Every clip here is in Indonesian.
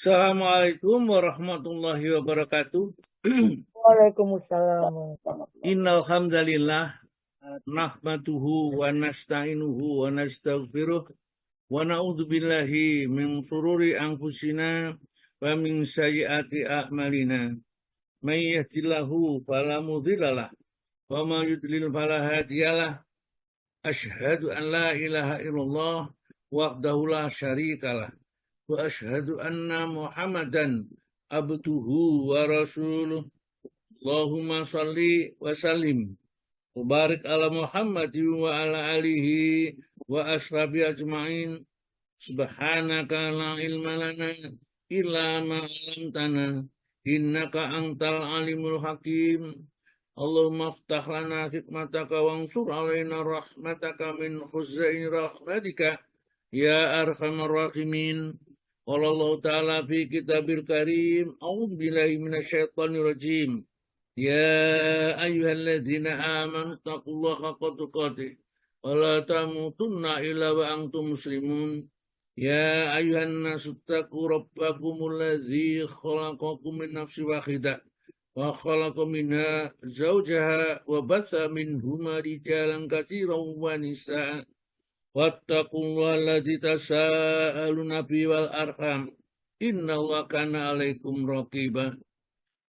Assalamualaikum warahmatullahi wabarakatuh. Waalaikumsalam. Innal hamdalillah nahmaduhu wa nasta'inuhu wa nastaghfiruh wa na'udzu billahi min shururi anfusina wa min sayyiati a'malina. May yahdihillahu fala mudhillalah wa may yudlil fala hadiyalah. Asyhadu an la ilaha illallah wahdahu la syarikalah wa asyhadu anna Muhammadan abduhu wa rasuluh. Allahumma salli wa sallim wa barik ala Muhammadin wa ala alihi wa ashabi ajma'in. Subhanaka la ilma lana illa ma 'allamtana innaka antal alimul hakim. Allahumma aftah lana hikmataka wansur alaina rahmataka min khuzaini rahmatika ya arhamar rahimin. Qala Allah ta'ala fi kitabil karim, a'udzu billahi minasyaitonir rajim. Ya ayyuhalladzina amanu taqullaha haqqa tuqatih wa la tamutunna illa wa antum muslimun. Ya ayyuhan nasu taqu rabbakumul ladzi khalaqakum min nafsin wahidah wa khalaqa minha zawjaha wa batha minhuma rijalan katsiran wa nisaa. Wattaqullaha alladzi tasaaluna bihi wal arham. Innallaha kana 'alaikum raqiba.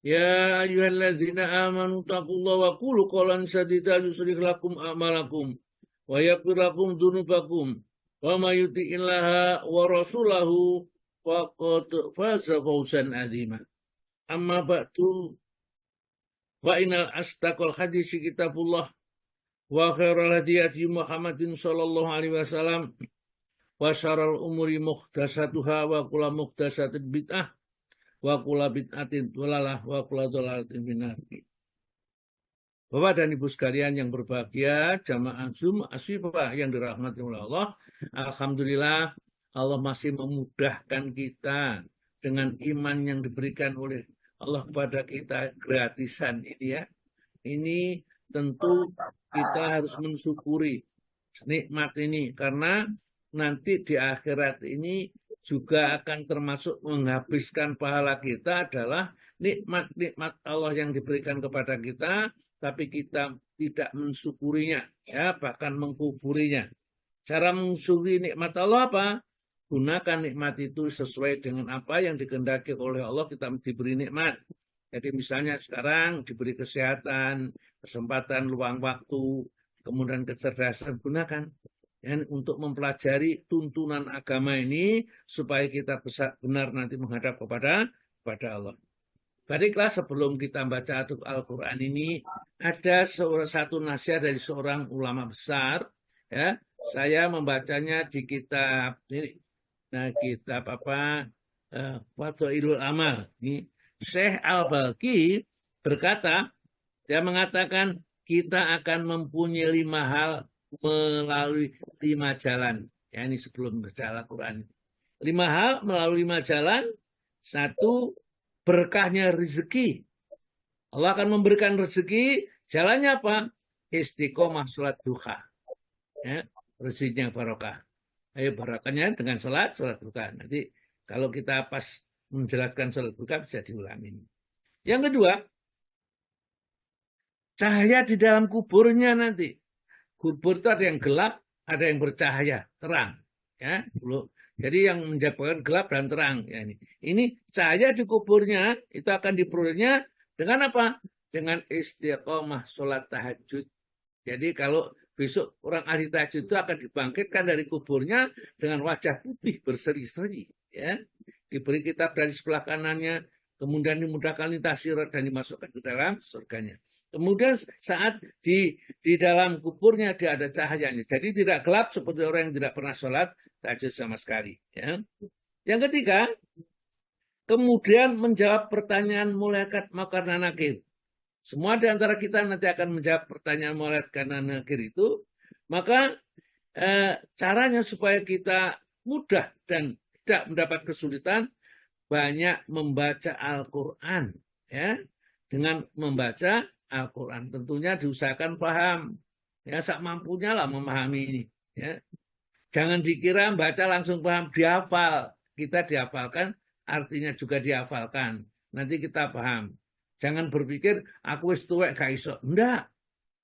Ya ayyuhalladzina amanu taqullaha wa qulu qawlan sadida yuslih lakum a'malakum wa yaghfir lakum dzunubakum wa may yuti'illaha wa rasulahu faqad faza fawzan 'azima. Amma ba'du, fa innal asdaqal hadisi kitabullah wa khairal hadi Muhammadin sallallahu alaihi wasallam wa syarrul umuri muhdatsatuha wa kullu muhdatsatin bid'ah wa kula bid'atin dhalalah wa kula dhalalatin finnar. Bapak dan Ibu sekalian yang berbahagia, jamaah Zoom Asyifa yang dirahmati oleh Allah, alhamdulillah Allah masih memudahkan kita dengan iman yang diberikan oleh Allah kepada kita gratisan ini ya. Ini tentu kita harus mensyukuri nikmat ini karena nanti di akhirat ini juga akan termasuk menghabiskan pahala kita adalah nikmat-nikmat Allah yang diberikan kepada kita, tapi kita tidak mensyukurinya, ya bahkan mengkufurinya. Cara mensyukuri nikmat Allah apa? Gunakan nikmat itu sesuai dengan apa yang dikehendaki oleh Allah, kita diberi nikmat. Jadi misalnya sekarang diberi kesehatan, kesempatan, luang waktu, kemudian kecerdasan, gunakan untuk mempelajari tuntunan agama ini supaya kita benar nanti menghadap kepada Allah. Baiklah, sebelum kita baca Al-Quran ini ada satu nasihat dari seorang ulama besar ya. Saya membacanya di kitab ini. Nah, kitab apa? Fadhailul Amal. Ini Syekh Al-Balqi berkata, dia mengatakan kita akan mempunyai 5 hal melalui 5 jalan. Ya, ini sebelum baca Al-Quran. 5 hal melalui 5 jalan. 1, berkahnya rezeki. Allah akan memberikan rezeki. Jalannya apa? Istiqomah sholat duha. Ya, rezekinya barokah. Ayo barokahnya dengan sholat duha. Nanti kalau kita pas menjelaskan sholat duha bisa diulangi. Yang kedua, cahaya di dalam kuburnya nanti. Kubur itu ada yang gelap, ada yang bercahaya, terang. Ya, jadi yang menyebabkan gelap dan terang. Ya, ini cahaya di kuburnya itu akan diperolehnya dengan apa? Dengan istiqomah sholat tahajud. Jadi kalau besok orang ahli tahajud itu akan dibangkitkan dari kuburnya dengan wajah putih berseri-seri. Ya, diberi kitab dari sebelah kanannya, kemudian dimudahkan lintas sirat dan dimasukkan ke dalam surganya. Kemudian saat di dalam kuburnya dia ada cahayanya. Jadi tidak gelap seperti orang yang tidak pernah sholat tahajud sama sekali. Ya. Yang ketiga, kemudian menjawab pertanyaan malaikat munkar dan nakir. Semua di antara kita nanti akan menjawab pertanyaan malaikat dan nakir itu. Maka caranya supaya kita mudah dan tidak mendapat kesulitan, banyak membaca Al-Quran. Ya. Dengan membaca Al-Quran tentunya diusahakan paham, ya sak mampunya lah memahami ini. Ya. Jangan dikira baca langsung paham, dihafal. Kita dihafalkan artinya juga dihafalkan. Nanti kita paham. Jangan berpikir aku wis tuwek gak iso. Enggak.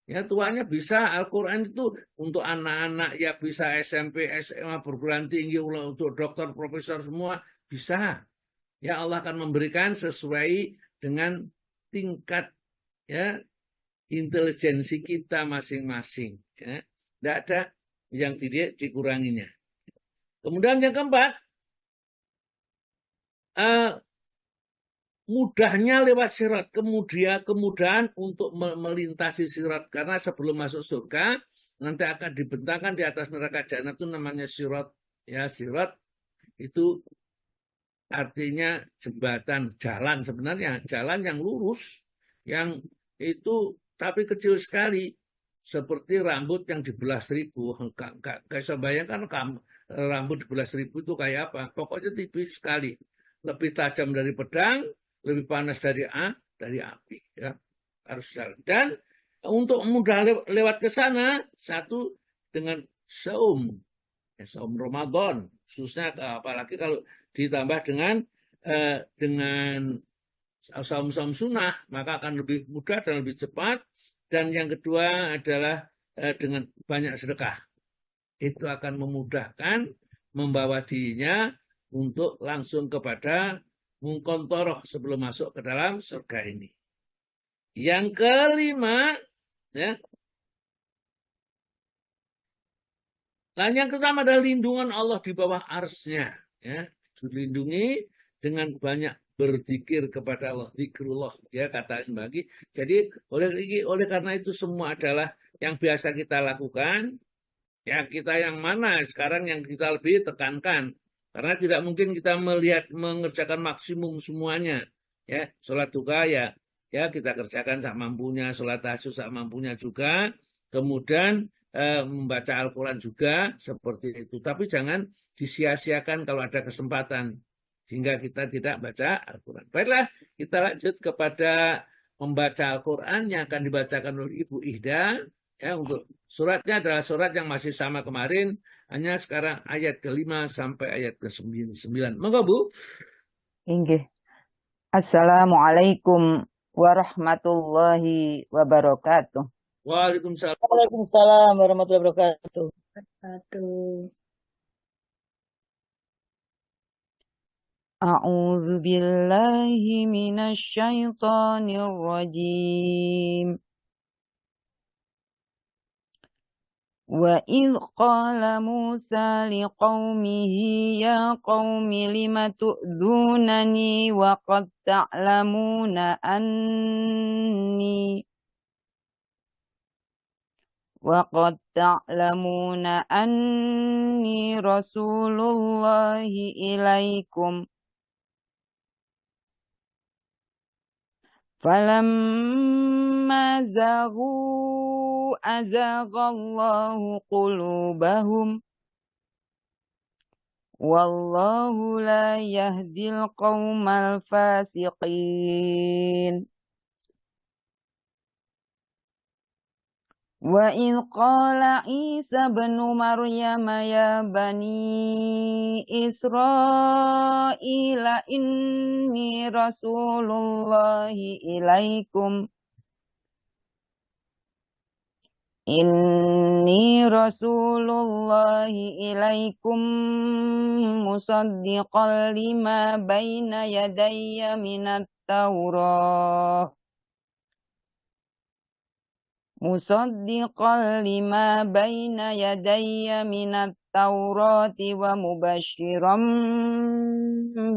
Ya tuanya bisa. Al-Quran itu untuk anak-anak ya bisa SMP, SMA, perguruan tinggi, untuk dokter, profesor semua bisa. Ya Allah akan memberikan sesuai dengan tingkat ya intelijensi kita masing-masing. Ya. Tidak ada yang tidak dikuranginya. Kemudian yang keempat, mudahnya lewat sirat, kemudahan untuk melintasi sirat, karena sebelum masuk surga nanti akan dibentangkan di atas neraka jahanam itu namanya sirat. Ya, sirat itu artinya jembatan, jalan, sebenarnya jalan yang lurus, yang itu tapi kecil sekali, seperti rambut yang dibelah seribu. Gak bisa bayangkan rambut dibelah seribu itu kayak apa. Pokoknya tipis sekali, lebih tajam dari pedang, lebih panas dari api. Ya. Harus jalan. Dan untuk mudah lewat ke sana, satu dengan saum, saum Ramadan, khususnya apalagi kalau ditambah dengan saum-saum sunnah, maka akan lebih mudah dan lebih cepat. Dan yang kedua adalah dengan banyak sedekah. Itu akan memudahkan membawa dirinya untuk langsung kepada mungkontoroh sebelum masuk ke dalam surga ini. Yang kelima, ya. Dan yang pertama adalah lindungan Allah di bawah arsy-Nya, ya. Dilindungi dengan banyak berzikir kepada Allah, zikrullah, ya kata bagi. Jadi oleh karena itu semua adalah yang biasa kita lakukan. Ya kita yang mana sekarang yang kita lebih tekankan, karena tidak mungkin kita mengerjakan maksimum semuanya. Ya, sholat duha ya kita kerjakan sak mampunya, sholat tahajud sak mampunya juga, kemudian membaca Al-Quran juga seperti itu. Tapi jangan disia-siakan kalau ada kesempatan sehingga kita tidak baca Al-Quran. Baiklah, kita lanjut kepada membaca Al-Quran yang akan dibacakan oleh Ibu Ihda. Ya, untuk suratnya adalah surat yang masih sama kemarin, hanya sekarang ayat ke-5 sampai ayat ke-9. Monggo Bu. Inggih. Assalamualaikum warahmatullahi wabarakatuh. Waalaikumsalam. Waalaikumsalam warahmatullahi wabarakatuh. A'udzu billahi minasy syaithanir rajim. وَإِذْ قَالَ مُوسَى لِقَوْمِهِ يَا قَوْمِ لِمَ تُؤْذُونَنِي وَقَدْ تَعْلَمُونَ أَنِّي رَسُولُ اللَّهِ إِلَيْكُمْ فَلَمَّا زَاغُوا أَزَاغَ اللَّهُ قُلُوبَهُمْ وَاللَّهُ لَا يَهْدِي الْقَوْمَ الْفَاسِقِينَ وَإِذْ قَالَ عِيسَى ابْنُ مَرْيَمَ يَا بَنِي إِسْرَائِيلَ إِنِّي رَسُولُ اللَّهِ إِلَيْكُمْ مُصَدِّقًا لِمَا بَيْنَ يَدَيَّ مِنَ التَّوْرَاةِ وَمُبَشِّرًا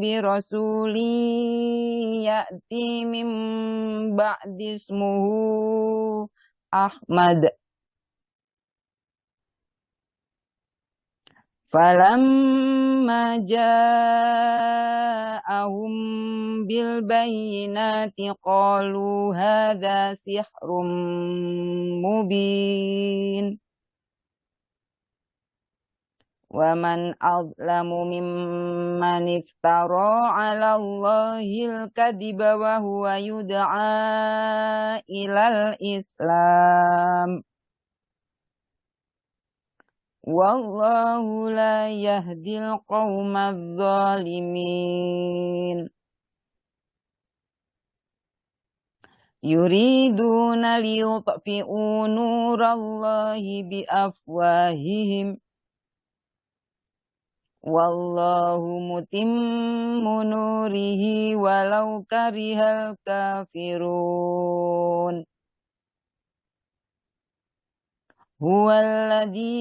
بِرَسُولٍ يَأْتِي مِن بَعْدِ اسْمُهُ أَحْمَدُ فَلَمَّا جَاءَهُم بِالْبَيِّنَاتِ قَالُوا هَذَا سِحْرٌ مُبِينٌ وَمَنْ أَظْلَمُ مِمَّنِ افْتَرَى عَلَى اللَّهِ الْكَذِبَ وَهُوَ يُدْعَى إِلَى الْإِسْلَامِ Wallahu la yahdil qawma zalimin. Yuriduna liyutfi'u nurallahi biafwahihim. Wallahu mutimmu nurihi walau karihal kafirun. Huwallazi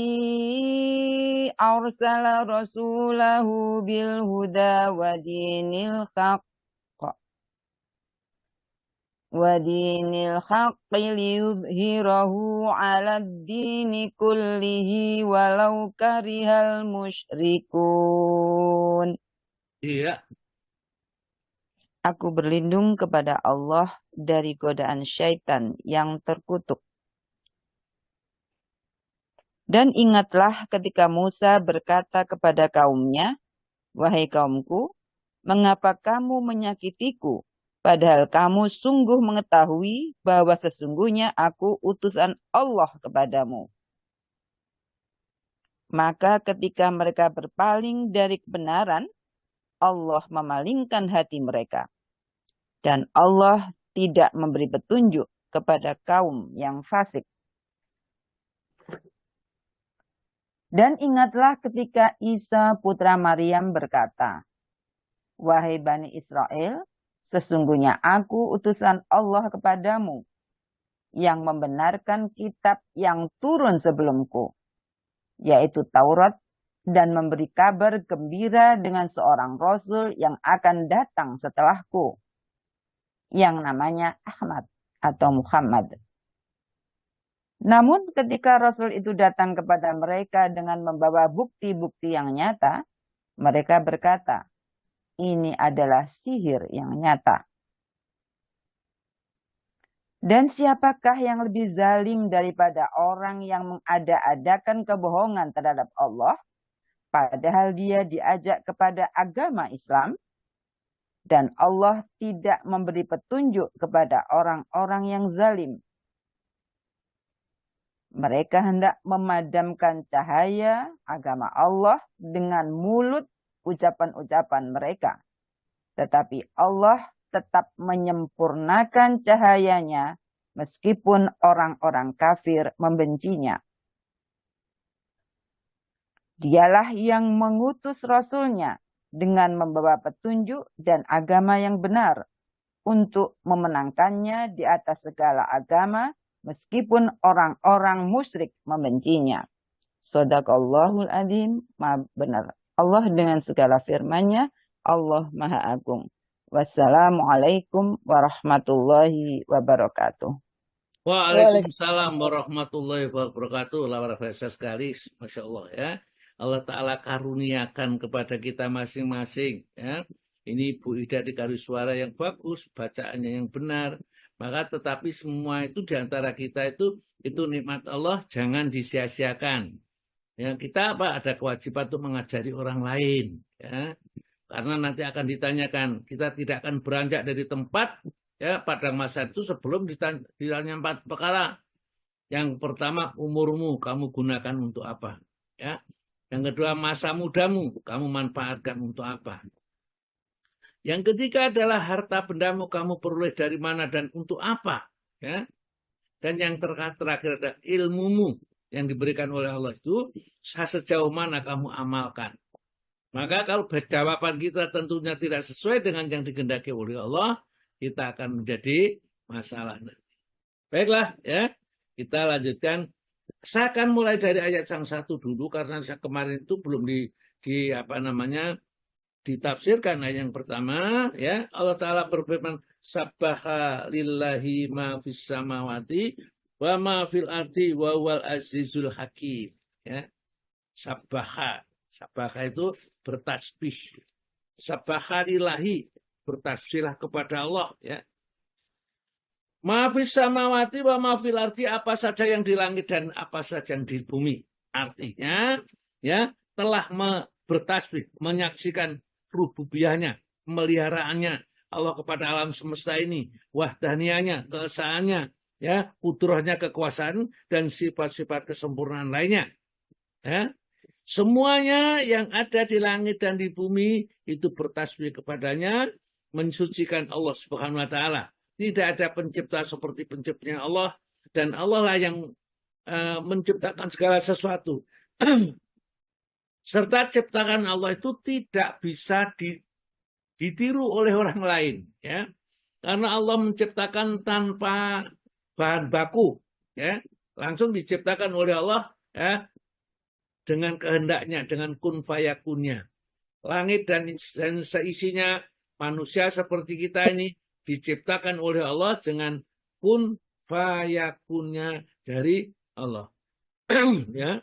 arsala rasulahu bil huda wa dinil haqqi liyuzhirahu 'alad dini kullihi walau karihal musyrikun. Iya. Aku berlindung kepada Allah dari godaan syaitan yang terkutuk. Dan ingatlah ketika Musa berkata kepada kaumnya, "Wahai kaumku, mengapa kamu menyakitiku? Padahal kamu sungguh mengetahui bahwa sesungguhnya aku utusan Allah kepadamu." Maka ketika mereka berpaling dari kebenaran, Allah memalingkan hati mereka. Dan Allah tidak memberi petunjuk kepada kaum yang fasik. Dan ingatlah ketika Isa putra Maryam berkata, "Wahai Bani Israel, sesungguhnya aku utusan Allah kepadamu, yang membenarkan kitab yang turun sebelumku, yaitu Taurat, dan memberi kabar gembira dengan seorang Rasul yang akan datang setelahku, yang namanya Ahmad atau Muhammad." Namun ketika Rasul itu datang kepada mereka dengan membawa bukti-bukti yang nyata, mereka berkata, "Ini adalah sihir yang nyata." Dan siapakah yang lebih zalim daripada orang yang mengada-adakan kebohongan terhadap Allah, padahal dia diajak kepada agama Islam, dan Allah tidak memberi petunjuk kepada orang-orang yang zalim. Mereka hendak memadamkan cahaya agama Allah dengan mulut ucapan-ucapan mereka. Tetapi Allah tetap menyempurnakan cahayanya meskipun orang-orang kafir membencinya. Dialah yang mengutus Rasulnya dengan membawa petunjuk dan agama yang benar untuk memenangkannya di atas segala agama, meskipun orang-orang musyrik membencinya. Shadaqallahul adzim, maha benar Allah dengan segala firman-Nya, Allah Maha Agung. Wassalamualaikum warahmatullahi wabarakatuh. Waalaikumsalam warahmatullahi wabarakatuh. Luar biasa sekali, Masya Allah ya. Allah Ta'ala karuniakan kepada kita masing-masing ya. Ini Bu Ida dikasih suara yang bagus, bacaannya yang benar. Maka tetapi semua itu diantara kita itu nikmat Allah, jangan disia-siakan. Ya, kita ada kewajiban untuk mengajari orang lain. Ya. Karena nanti akan ditanyakan, kita tidak akan beranjak dari tempat ya pada masa itu sebelum ditanya 4 perkara. Yang pertama, umurmu kamu gunakan untuk apa? Ya. Yang kedua, masa mudamu kamu manfaatkan untuk apa? Yang ketiga adalah harta bendamu kamu peroleh dari mana dan untuk apa, ya. Dan yang terakhir adalah ilmumu yang diberikan oleh Allah itu sejauh mana kamu amalkan. Maka kalau jawaban kita tentunya tidak sesuai dengan yang dikehendaki oleh Allah, kita akan menjadi masalah nanti. Baiklah, ya. Kita lanjutkan. Saya akan mulai dari ayat yang 1 dulu karena kemarin itu belum ditafsirkan. Ayat yang pertama ya, Allah Ta'ala berfirman, sabbaha lillahi ma fis samawati wa ma fil ardi wa wal azizul hakim ya. Sabbaha itu bertasbih. Sabbaha lillahi, bertasbihlah kepada Allah ya. Ma fis samawati wa ma fil ardi, apa saja yang di langit dan apa saja yang di bumi. Artinya ya, telah bertasbih, menyaksikan rububiyahnya, pemeliharaannya Allah kepada alam semesta ini, wahdaniyahnya, keesaannya, ya, kudrahnya, kekuasaan dan sifat-sifat kesempurnaan lainnya. Ya, Semuanya yang ada di langit dan di bumi itu bertasbih kepadanya, mensucikan Allah Subhanahu wa taala. Tidak ada pencipta seperti penciptanya Allah, dan Allah lah yang menciptakan segala sesuatu. Serta ciptakan Allah itu tidak bisa ditiru oleh orang lain, ya. Karena Allah menciptakan tanpa bahan baku, ya. Langsung diciptakan oleh Allah, ya, dengan kehendaknya, dengan kun fayakunnya. Langit dan seisinya, manusia seperti kita ini diciptakan oleh Allah dengan kun fayakunnya dari Allah. Ya.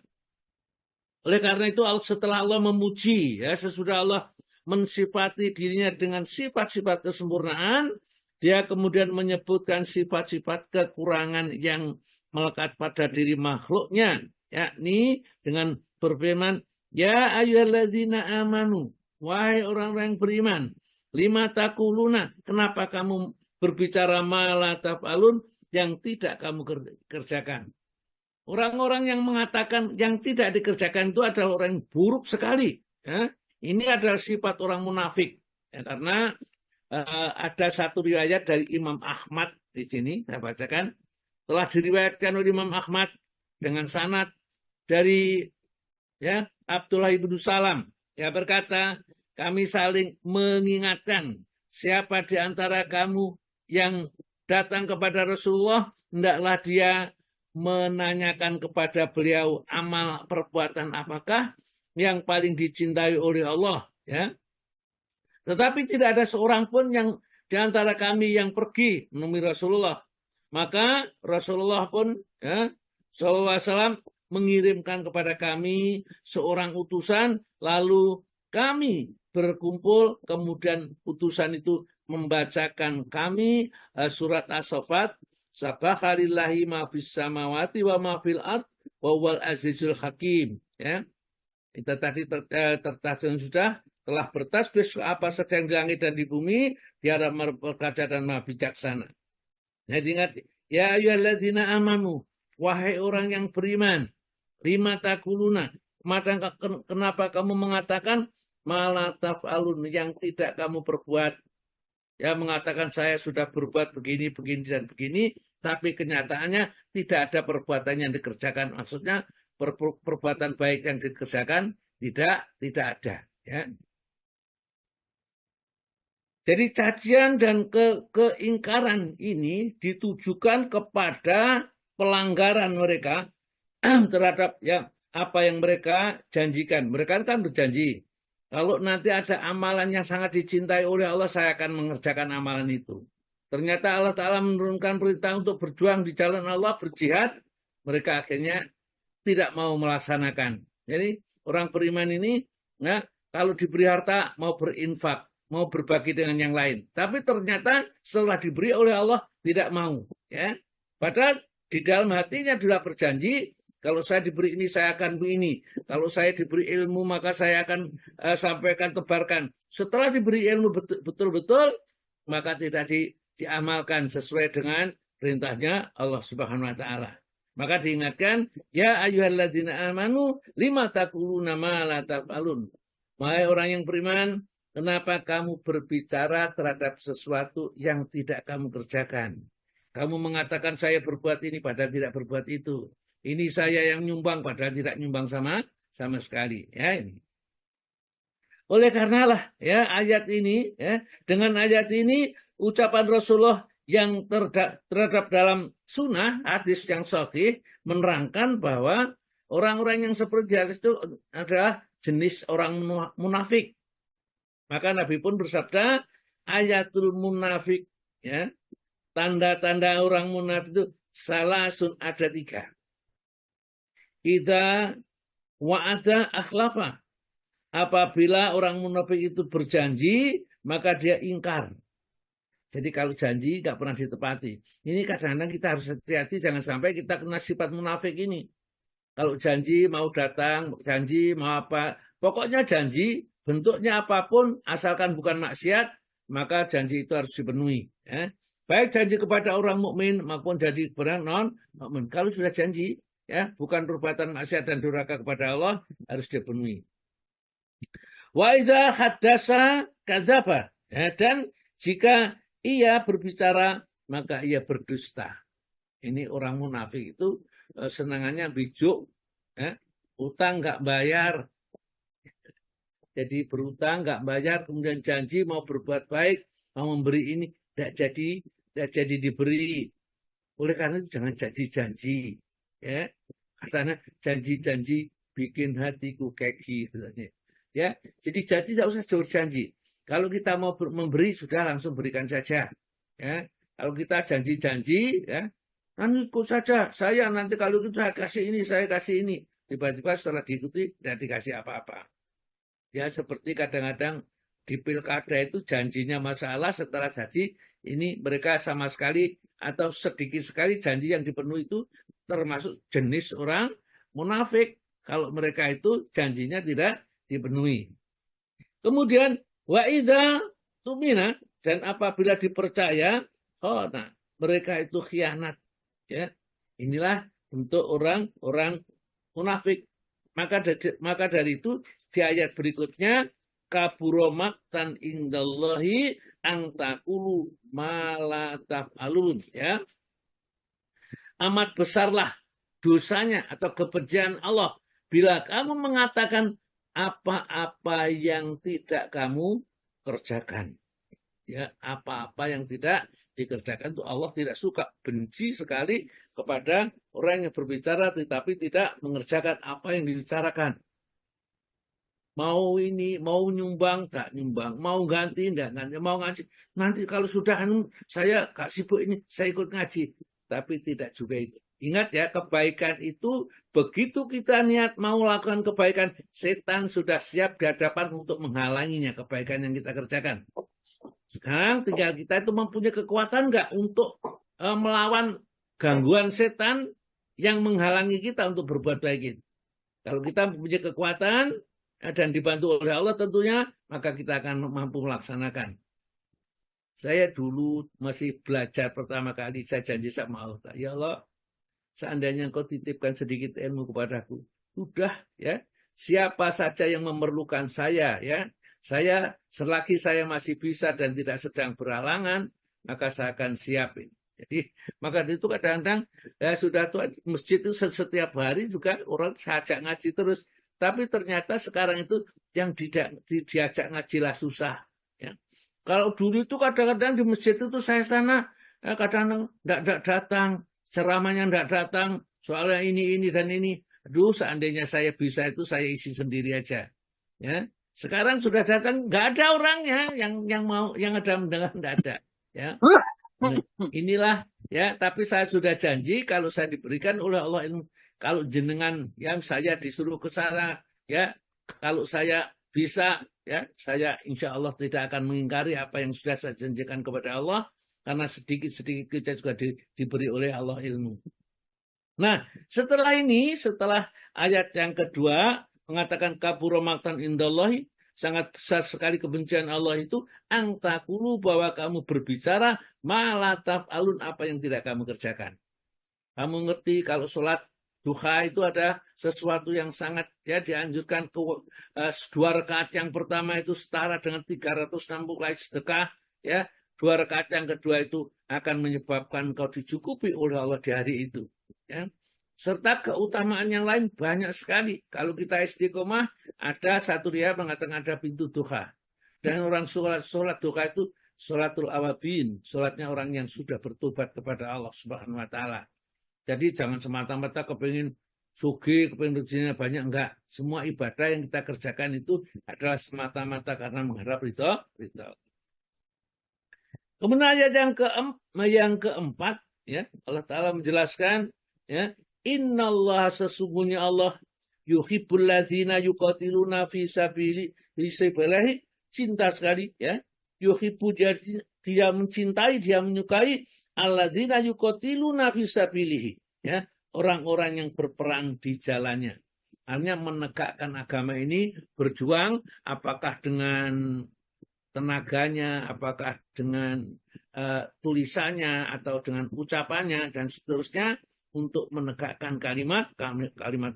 Oleh karena itu setelah Allah memuji, ya, sesudah Allah mensifati dirinya dengan sifat-sifat kesempurnaan, dia kemudian menyebutkan sifat-sifat kekurangan yang melekat pada diri makhluknya, yakni dengan berfirman, ya ayyuhalladzina amanu, wahai orang-orang yang beriman, lima taquluna, kenapa kamu berbicara ma la taf'alun, yang tidak kamu kerjakan. Orang-orang yang mengatakan yang tidak dikerjakan itu adalah orang yang buruk sekali. Ya. Ini adalah sifat orang munafik. Ya, karena ada satu riwayat dari Imam Ahmad di sini, saya bacakan. Telah diriwayatkan oleh Imam Ahmad dengan sanad dari, ya, Abdullah ibnu Salam. Ya, berkata, kami saling mengingatkan siapa di antara kamu yang datang kepada Rasulullah, hendaklah dia menanyakan kepada beliau amal perbuatan apakah yang paling dicintai oleh Allah, ya. Tetapi tidak ada seorang pun yang di antara kami yang pergi menemui Rasulullah. Maka Rasulullah pun, ya, sallallahu alaihi wasallam mengirimkan kepada kami seorang utusan, lalu kami berkumpul, kemudian utusan itu membacakan kami surat As-Saffat, Sabahalillahi ma fis samawati wa ma fil ard wa huwal azizul hakim, ya. Kita tadi tertasbih sudah, telah bertasbih apa sedang di langit dan di bumi, dia maha berkata dan maha bijaksana. Nah, diingat, ya ayyuhalladzina amanu, wahai orang yang beriman, lima taquluna, kenapa kamu mengatakan ma la taf'alun, yang tidak kamu perbuat. Ya, mengatakan saya sudah berbuat begini, begini, dan begini, tapi kenyataannya tidak ada perbuatan yang dikerjakan. Maksudnya perbuatan baik yang dikerjakan tidak ada. Ya. Jadi cacian dan keingkaran ini ditujukan kepada pelanggaran mereka terhadap, ya, apa yang mereka janjikan. Mereka kan berjanji, kalau nanti ada amalan yang sangat dicintai oleh Allah, saya akan mengerjakan amalan itu. Ternyata Allah Ta'ala menurunkan perintah untuk berjuang di jalan Allah, berjihad. Mereka akhirnya tidak mau melaksanakan. Jadi orang beriman ini, ya, kalau diberi harta mau berinfak, mau berbagi dengan yang lain. Tapi ternyata setelah diberi oleh Allah tidak mau. Ya. Padahal di dalam hatinya sudah berjanji, kalau saya diberi ini, saya akan begini. Kalau saya diberi ilmu, maka saya akan sampaikan, tebarkan. Setelah diberi ilmu betul-betul, maka tidak diamalkan sesuai dengan perintahnya Allah Subhanahu wa taala. Maka diingatkan, ya ayyuhalladzina amanu lima taquluna ma la taf'alun. Wahai orang yang beriman, kenapa kamu berbicara terhadap sesuatu yang tidak kamu kerjakan? Kamu mengatakan saya berbuat ini padahal tidak berbuat itu. Ini saya yang nyumbang padahal tidak nyumbang sama sekali, ya. Ini. Oleh karenalah, ya, ayat ini, ya, dengan ayat ini ucapan Rasulullah yang terhadap dalam sunnah hadis yang sahih menerangkan bahwa orang-orang yang seperti hadis itu adalah jenis orang munafik. Maka Nabi pun bersabda, ayatul munafik, ya, tanda-tanda orang munafik itu salasun, ada 3. Idza wa'ada akhlafa. Apabila orang munafik itu berjanji, maka dia ingkar. Jadi kalau janji nggak pernah ditepati. Ini kadang-kadang kita harus hati-hati, jangan sampai kita kena sifat munafik ini. Kalau janji mau datang, janji mau apa, pokoknya janji, bentuknya apapun, asalkan bukan maksiat, maka janji itu harus dipenuhi. Ya. Baik janji kepada orang mukmin maupun janji kepada non mukmin. Kalau sudah janji, ya, bukan perbuatan maksiat dan durhaka kepada Allah, harus dipenuhi. Wa idza haddasa kadzaba, ya, dan jika ia berbicara maka ia berdusta. Ini orang munafik itu senangannya bijuk, ya, utang nggak bayar. Jadi berutang nggak bayar, kemudian janji mau berbuat baik, mau memberi ini, tidak jadi diberi. Oleh karena itu jangan janji-janji, ya. Katanya janji-janji bikin hatiku keki, ya. Jadi janji tidak usah jauh janji. Kalau kita mau memberi sudah langsung berikan saja, ya. Kalau kita janji-janji, ya, nanti ikut saja. Saya nanti kalau itu saya kasih ini, saya kasih ini. Tiba-tiba setelah diikuti tidak dikasih apa-apa. Ya seperti kadang-kadang di pilkada itu janjinya masalah, setelah jadi ini mereka sama sekali atau sedikit sekali janji yang dipenuhi itu termasuk jenis orang munafik. Kalau mereka itu janjinya tidak dipenuhi. Kemudian wa idza tumina, dan apabila dipercaya, nah, mereka itu khianat. Ya, inilah bentuk orang-orang munafik. Maka dari itu di ayat berikutnya kabura maqtan indallahi an taqulu ma la taf'alun, ya. Amat besarlah dosanya atau kebencian Allah bila kamu mengatakan apa-apa yang tidak kamu kerjakan. Ya, apa-apa yang tidak dikerjakan itu Allah tidak suka, benci sekali kepada orang yang berbicara tetapi tidak mengerjakan apa yang dibicarakan. Mau ini, mau nyumbang, tak nyumbang. Mau ganti, enggak ganti. Mau ngaji. Nanti kalau sudah saya gak sibuk ini, saya ikut ngaji. Tapi tidak juga itu. Ingat ya, kebaikan itu begitu kita niat mau lakukan kebaikan, setan sudah siap di hadapan untuk menghalanginya kebaikan yang kita kerjakan. Sekarang tinggal kita itu mempunyai kekuatan enggak untuk melawan gangguan setan yang menghalangi kita untuk berbuat baik itu. Kalau kita mempunyai kekuatan dan dibantu oleh Allah tentunya, maka kita akan mampu melaksanakan. Saya dulu masih belajar pertama kali, saya janji sama Allah, ya Allah, seandainya Engkau titipkan sedikit ilmu kepadaku, sudah, ya, siapa saja yang memerlukan saya, ya, saya selagi saya masih bisa dan tidak sedang berhalangan, maka saya akan siapin. Jadi maka itu kadang-kadang ya sudah tuh masjid itu setiap hari juga orang saya ajak ngaji terus. Tapi ternyata sekarang itu yang diajak ngajilah susah. Ya. Kalau dulu itu kadang-kadang di masjid itu saya sana, kadang-kadang tidak datang, ceramahnya tidak datang, soalnya ini dan ini. Aduh, seandainya saya bisa itu saya isi sendiri aja. Ya. Sekarang sudah datang, nggak ada orangnya yang mau, yang ada mendengar tidak ada. Ya. Nah, inilah ya. Tapi saya sudah janji kalau saya diberikan oleh Allah ilmu. Kalau jenengan yang saya disuruh ke sana, ya, kalau saya bisa, ya, saya insya Allah tidak akan mengingkari apa yang sudah saya janjikan kepada Allah, karena sedikit-sedikit kita juga diberi oleh Allah ilmu. Nah, setelah ini, setelah ayat yang kedua mengatakan kabura maqtan indallahi, sangat besar sekali kebencian Allah itu, angtakulu, bahwa kamu berbicara ma taf'alun, apa yang tidak kamu kerjakan. Kamu ngerti kalau sholat duha itu ada sesuatu yang sangat ya dianjurkan ke 2 rakaat yang pertama itu setara dengan 360 kali sedekah, ya. 2 rakaat yang kedua itu akan menyebabkan kau dicukupi oleh Allah di hari itu, ya. Serta keutamaan yang lain banyak sekali. Kalau kita istiqomah, ada satu riwayat mengatakan ada pintu duha. Dan orang sholat duha itu sholatul awabin, sholatnya orang yang sudah bertobat kepada Allah Subhanahu wa taala. Jadi jangan semata-mata kepingin sugih, kepingin rezekinya banyak, enggak. Semua ibadah yang kita kerjakan itu adalah semata-mata karena mengharap ridho. Kemudian ayat yang keempat, ya, Allah Ta'ala menjelaskan, ya, innallaha, sesungguhnya Allah, yuhibbul ladzina yuqatiluna fi sabilihi, cinta sekali, ya. Yuhibbu, dia mencintai, dia menyukai alladzina yuqatiluna fi sabilihi, ya, orang-orang yang berperang di jalannya. Artinya menegakkan agama ini, berjuang, apakah dengan tenaganya, apakah dengan tulisannya atau dengan ucapannya dan seterusnya, untuk menegakkan kalimat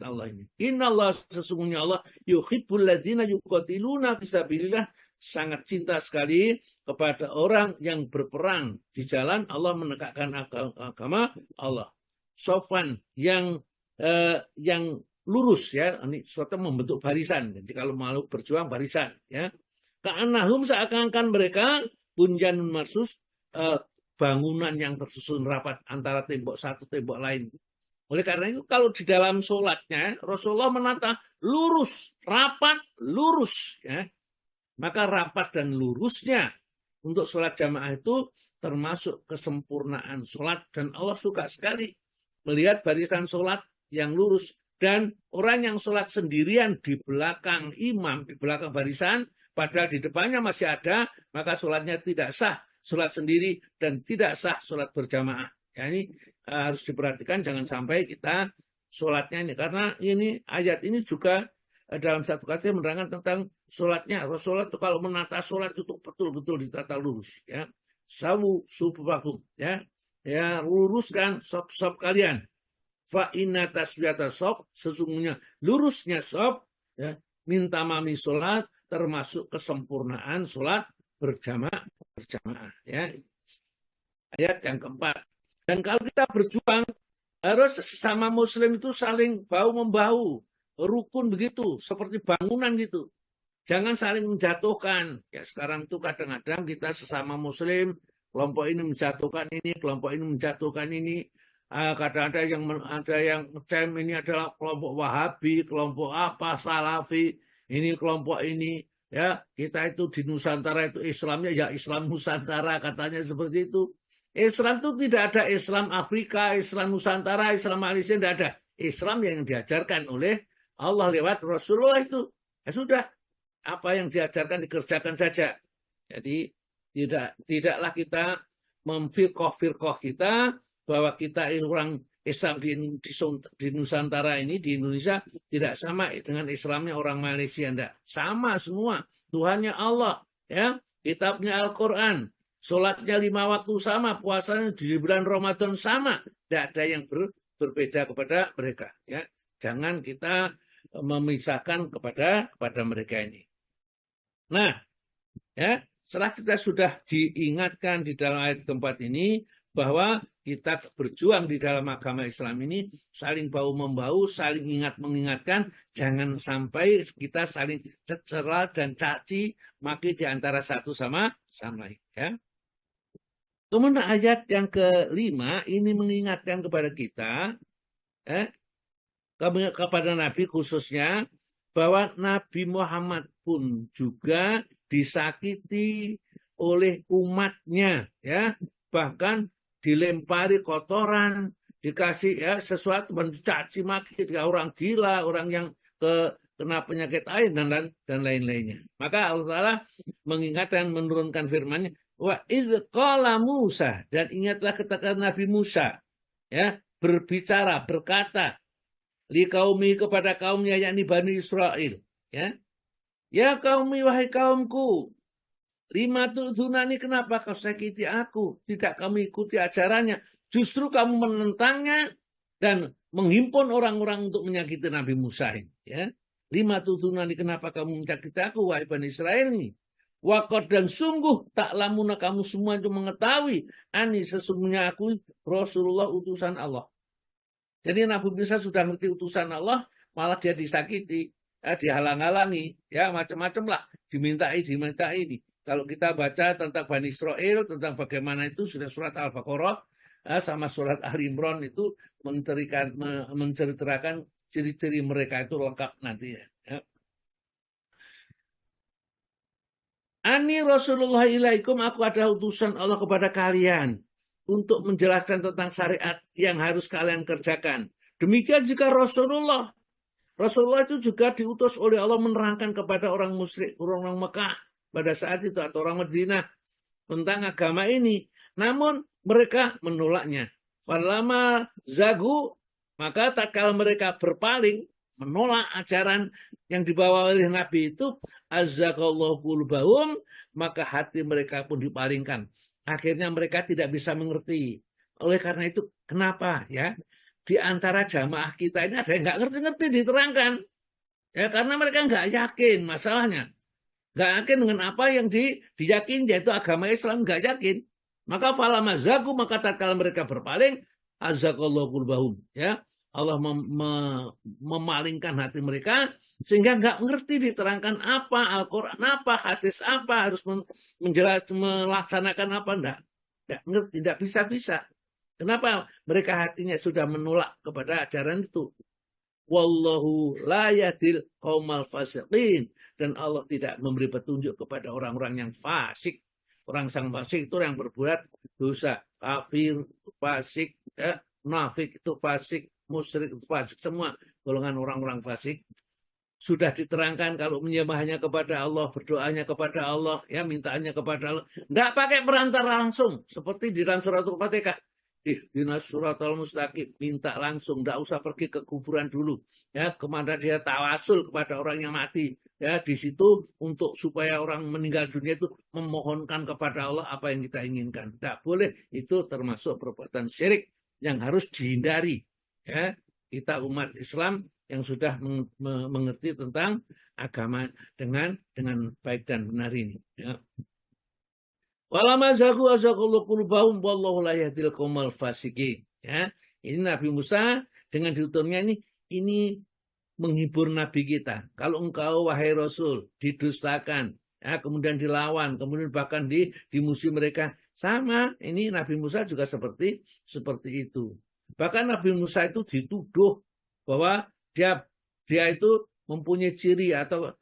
Allah ini. Innallah, sesungguhnya Allah yuhibbul ladzina yuqatiluna fisabilillah, sangat cinta sekali kepada orang yang berperang di jalan Allah, menegakkan agama Allah. Sofwan, yang lurus, ya, ini suatu membentuk barisan. Jadi kalau mau berjuang barisan, ya. Ka'annahum, seakan-akan mereka bunyanun marsus, bangunan yang tersusun rapat antara tembok satu tembok lain. Oleh karena itu kalau di dalam sholatnya Rasulullah menata lurus, rapat, lurus, ya. Maka rapat dan lurusnya untuk sholat jamaah itu termasuk kesempurnaan sholat, dan Allah suka sekali melihat barisan sholat yang lurus. Dan orang yang sholat sendirian di belakang imam, di belakang barisan, padahal di depannya masih ada, maka sholatnya tidak sah, sholat sendiri, dan tidak sah sholat berjamaah. Ya, ini harus diperhatikan, jangan sampai kita sholatnya ini, karena ini ayat ini juga dalam satu kata menerangkan tentang sholatnya. Rasulullah itu kalau menata sholat itu betul-betul ditata lurus, ya. Sawu sufufakum, ya, ya, luruskan sop-sop kalian. Fa inna tasbiyata sop, sesungguhnya lurusnya sop, ya, minta mami sholat, termasuk kesempurnaan sholat berjamaah, ya. Ayat yang keempat. Dan kalau kita berjuang, harus sesama muslim itu saling bahu-membahu, rukun begitu, seperti bangunan gitu. Jangan saling menjatuhkan. Ya, sekarang itu kadang-kadang kita sesama muslim, kelompok ini menjatuhkan ini, kelompok ini menjatuhkan ini. Kadang-kadang ada yang ngecem ini adalah kelompok Wahabi, kelompok apa, Salafi, ini kelompok ini. Ya, kita itu di Nusantara itu Islamnya ya Islam Nusantara, katanya seperti itu. Islam itu tidak ada Islam Afrika, Islam Nusantara, Islam Malaysia, tidak ada. Islam yang diajarkan oleh Allah lewat Rasulullah itu. Ya sudah, apa yang diajarkan dikerjakan saja. Jadi tidaklah kita memfirqoh kita bahwa kita orang Islam di Nusantara ini, di Indonesia, tidak sama dengan Islamnya orang Malaysia. Tidak. Sama semua. Tuhannya Allah, ya, kitabnya Al-Quran, sholatnya 5 waktu sama, puasanya di bulan Ramadan sama. Tidak ada yang berbeda kepada mereka. Ya. Jangan kita memisahkan kepada mereka ini. Nah, ya, setelah kita sudah diingatkan di dalam ayat keempat ini bahwa kita berjuang di dalam agama Islam ini saling bahu-membahu, saling mengingatkan, jangan sampai kita saling cecera dan caci maki di antara satu sama lain. Ya. Kemudian ayat yang kelima ini mengingatkan kepada kita, kepada Nabi khususnya, bahwa Nabi Muhammad pun juga disakiti oleh umatnya, ya, bahkan dilempari kotoran, dikasih ya sesuatu, mencaci maki, orang gila, orang yang kena penyakit air dan lain-lainnya. Maka Allah Ta'ala mengingatkan, menurunkan firman-Nya, wa idz qala Musa, dan ingatlah ketika Nabi Musa, ya, berbicara, berkata li kaumi, kepada kaumnya, yakni Bani Israel, ya. Ya kaumi, wahai kaumku, lima tu'dzunani, kenapa kau sakiti aku? Tidak kamu ikuti ajarannya, justru kamu menentangnya dan menghimpun orang-orang untuk menyakiti Nabi Musa ini, ya. Lima tu'dzunani, kenapa kamu menyakiti aku, wahai Bani Israel ini? Waqad, dan sungguh tak lamuna, kamu semua itu mengetahui, ani, sesungguhnya aku Rasulullah, utusan Allah. Jadi Nabi Musa sudah ngerti utusan Allah, malah dia disakiti, ya, dihalang-halangi, ya, macam-macam lah, dimintai ini. Kalau kita baca tentang Bani Israel, tentang bagaimana itu, sudah surat Al-Baqarah sama surat Al-Imran itu menceritakan ciri-ciri mereka itu lengkap nantinya. Ya. Ani Rasulullah ilaikum, aku adalah utusan Allah kepada kalian untuk menjelaskan tentang syariat yang harus kalian kerjakan. Demikian juga Rasulullah. Rasulullah itu juga diutus oleh Allah menerangkan kepada orang musyrik, orang Mekah pada saat itu, atau orang Madinah, tentang agama ini. Namun mereka menolaknya. Falama zagu, maka tatkala mereka berpaling, menolak ajaran yang dibawa oleh Nabi itu, azzagallahu qulubahum, maka hati mereka pun dipalingkan. Akhirnya mereka tidak bisa mengerti. Oleh karena itu, kenapa, ya? di antara jamaah kita ini ada yang nggak ngerti-ngerti diterangkan. Ya, karena mereka nggak yakin masalahnya. Nggak yakin dengan apa yang diyakini, yaitu agama Islam, nggak yakin. Maka falamazaku, maka tatkala mereka berpaling, azakallahu qulubahum. Ya, Allah memalingkan hati mereka sehingga nggak ngerti diterangkan apa Al-Quran, apa hadis apa, harus melaksanakan apa, nggak ngerti, nggak bisa. Kenapa? Mereka hatinya sudah menolak kepada ajaran itu. Wallahu la yahdil qaumal fasiqin, dan Allah tidak memberi petunjuk kepada orang-orang yang fasik. Orang sang fasik itu yang berbuat dosa, kafir, fasik, ya, munafik itu fasik, musyrik itu fasik, semua golongan orang-orang fasik. Sudah diterangkan kalau menyembahnya kepada Allah, berdoanya kepada Allah, ya mintaannya kepada Allah, enggak pakai perantara langsung seperti di dalam suratul Fatihah. Ihdinas siratal mustaqim, minta langsung, enggak usah pergi ke kuburan dulu. Ya, kemana dia tawasul kepada orang yang mati. Ya, di situ untuk supaya orang meninggal dunia itu memohonkan kepada Allah apa yang kita inginkan. Enggak boleh, itu termasuk perbuatan syirik yang harus dihindari. Ya, kita umat Islam yang sudah mengerti tentang agama dengan baik dan benar ini. Ya. Walamazaku azakullahu qulubahum wallahu la yahdil qaumal fasiqin. Ya, ini Nabi Musa dengan diutusnya ini menghibur Nabi kita. Kalau engkau wahai Rasul didustakan, ya, kemudian dilawan, kemudian bahkan dimusuhi mereka, sama ini Nabi Musa juga seperti itu. Bahkan Nabi Musa itu dituduh bahwa dia itu mempunyai ciri atau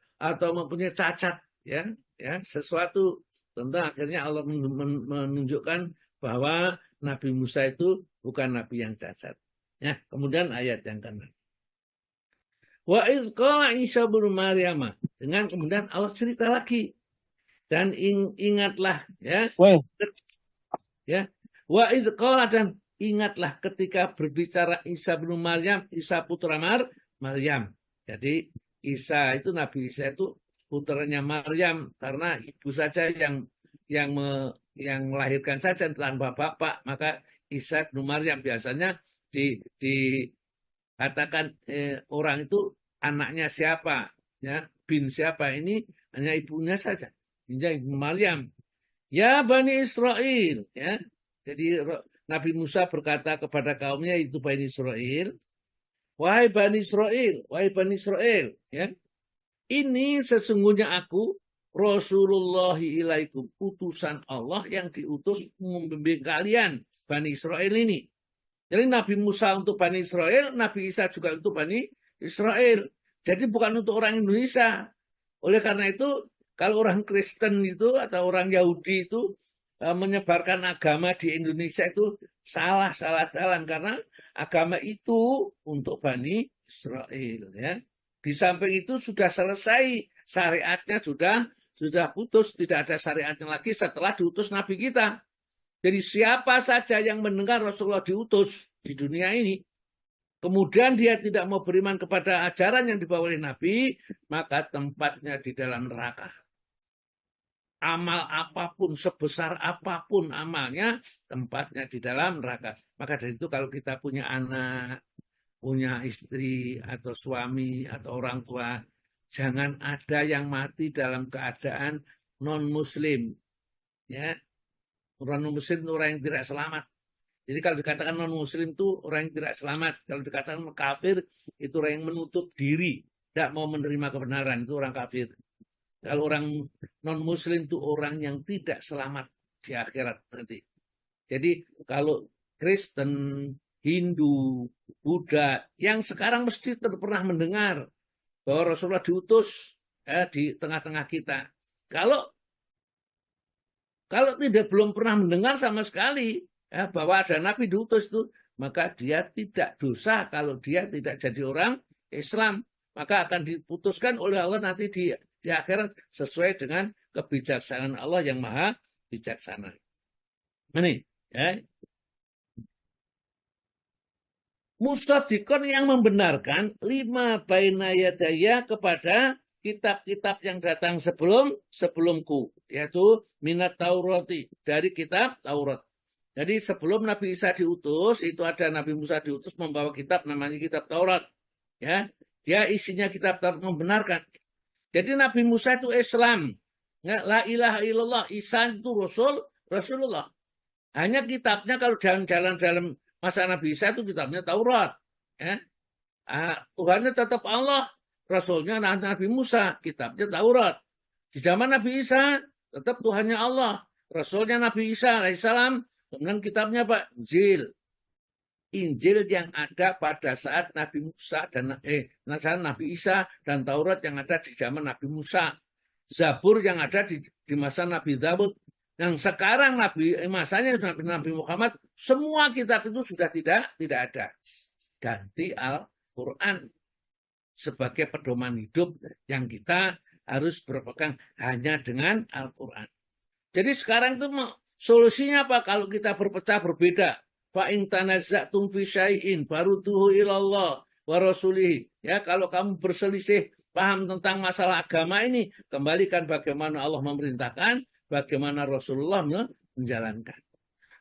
mempunyai cacat, ya sesuatu. Tentu akhirnya Allah menunjukkan bahwa Nabi Musa itu bukan Nabi yang cacat. Ya, kemudian ayat yang ke-6. Wa idz qala Isa bin Maryam, dengan kemudian Allah cerita lagi. Dan ingatlah, ya. Ya. Wa idz qala, dan ingatlah ketika berbicara Isa bin Maryam, Isa putra Maryam. Jadi Isa itu, Nabi Isa itu putranya Maryam, karena ibu saja yang melahirkan saja tanpa bapak, maka Isa bin Maryam biasanya dikatakan orang itu anaknya siapa, ya, bin siapa, ini hanya ibunya saja, ibu Maryam. Ya Bani Israel, ya. Jadi Nabi Musa berkata kepada kaumnya itu Bani Israel, wahai Bani Israel, ya. Ini sesungguhnya aku Rasulullah ilaikum, utusan Allah yang diutus membimbing kalian Bani Israel ini. Jadi Nabi Musa untuk Bani Israel, Nabi Isa juga untuk Bani Israel. Jadi bukan untuk orang Indonesia. Oleh karena itu, kalau orang Kristen itu atau orang Yahudi itu menyebarkan agama di Indonesia itu salah jalan, karena agama itu untuk Bani Israel, ya. Di samping itu sudah selesai, syariatnya sudah putus, tidak ada syariatnya lagi setelah diutus Nabi kita. Jadi siapa saja yang mendengar Rasulullah diutus di dunia ini, kemudian dia tidak mau beriman kepada ajaran yang dibawa oleh Nabi, maka tempatnya di dalam neraka. Amal apapun, sebesar apapun amalnya, tempatnya di dalam neraka. Maka dari itu kalau kita punya anak, punya istri atau suami atau orang tua, jangan ada yang mati dalam keadaan non-muslim. Ya, orang non-muslim itu orang yang tidak selamat. Jadi kalau dikatakan non-muslim itu orang yang tidak selamat. Kalau dikatakan kafir itu orang yang menutup diri, tidak mau menerima kebenaran, itu orang kafir. Kalau orang non-muslim itu orang yang tidak selamat di akhirat nanti. Jadi kalau Kristen, Hindu, Buddha, yang sekarang mesti pernah mendengar bahwa Rasulullah diutus di tengah-tengah kita. Kalau tidak belum pernah mendengar sama sekali bahwa ada Nabi diutus itu, maka dia tidak dosa kalau dia tidak jadi orang Islam. Maka akan diputuskan oleh Allah nanti di akhirat sesuai dengan kebijaksanaan Allah yang maha bijaksana. Ini, ya. Musaddiqon, yang membenarkan lima baina yadaya, kepada kitab-kitab yang datang sebelumku, yaitu minat Taurati, dari kitab Taurat. Jadi sebelum Nabi Isa diutus, itu ada Nabi Musa diutus membawa kitab namanya kitab Taurat. Ya, dia isinya kitab Taurat membenarkan. Jadi Nabi Musa itu Islam. Ya, la ilaha illallah. Isa itu Rasulullah. Hanya kitabnya kalau jalan-jalan dalam masa Nabi Isa itu kitabnya Taurat. Ya. Tuhannya tetap Allah. Rasulnya Nabi Musa. Kitabnya Taurat. Di zaman Nabi Isa tetap Tuhannya Allah. Rasulnya Nabi Isa alaihissalam. Dengan kitabnya Pak, Injil. Injil yang ada pada saat Nabi Musa dan Nabi Isa dan Taurat yang ada di zaman Nabi Musa. Zabur yang ada di masa Nabi Daud. Yang sekarang masanya Nabi Muhammad, semua kitab itu sudah tidak ada. Ganti Al-Quran sebagai pedoman hidup yang kita harus berpegang hanya dengan Al-Quran. Jadi sekarang itu solusinya apa? Kalau kita berpecah berbeda, fa in tanazza'tum fi syai'in farudduhu ilallah wa rasulih. Ya, kalau kamu berselisih paham tentang masalah agama ini, kembalikan bagaimana Allah memerintahkan, bagaimana Rasulullah menjalankan.